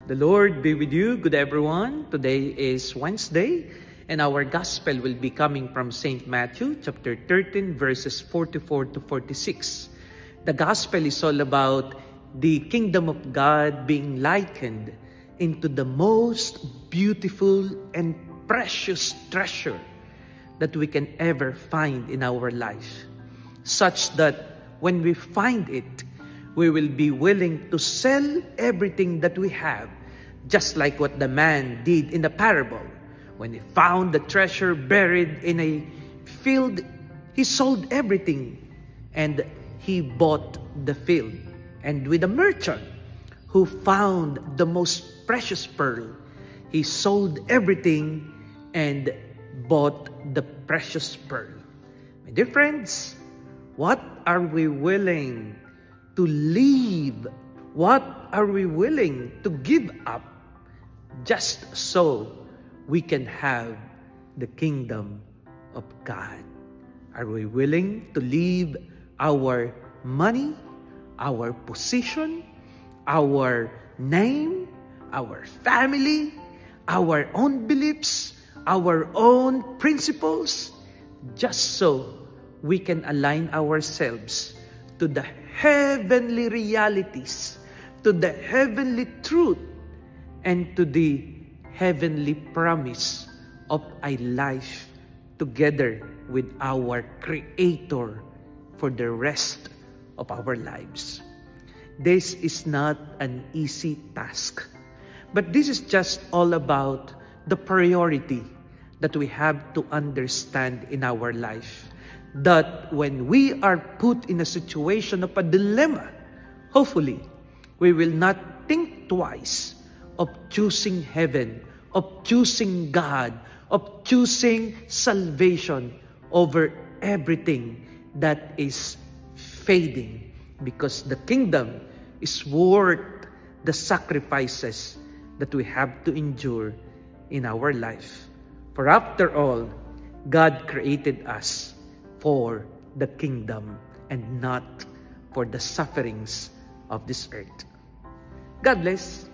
The Lord be with you. Good everyone. Today is Wednesday and our gospel will be coming from St. Matthew chapter 13 verses 44 to 46. The gospel is all about the kingdom of God being likened into the most beautiful and precious treasure that we can ever find in our life, such that when we find it, we will be willing to sell everything that we have, just like what the man did in the parable. When he found the treasure buried in a field, he sold everything and he bought the field. And with the merchant who found the most precious pearl, he sold everything and bought the precious pearl. My dear friends, what are we willing to leave? What are we willing to give up just so we can have the kingdom of God? Are we willing to leave our money, our position, our name, our family, our own beliefs, our own principles, just so we can align ourselves to the heavenly realities, to the heavenly truth, and to the heavenly promise of a life together with our Creator for the rest of our lives? This is not an easy task, but this is just all about the priority that we have to understand in our life. That when we are put in a situation of a dilemma, hopefully, we will not think twice of choosing heaven, of choosing God, of choosing salvation over everything that is fading, because the kingdom is worth the sacrifices that we have to endure in our life. For after all, God created us for the kingdom and not for the sufferings of this earth. God bless.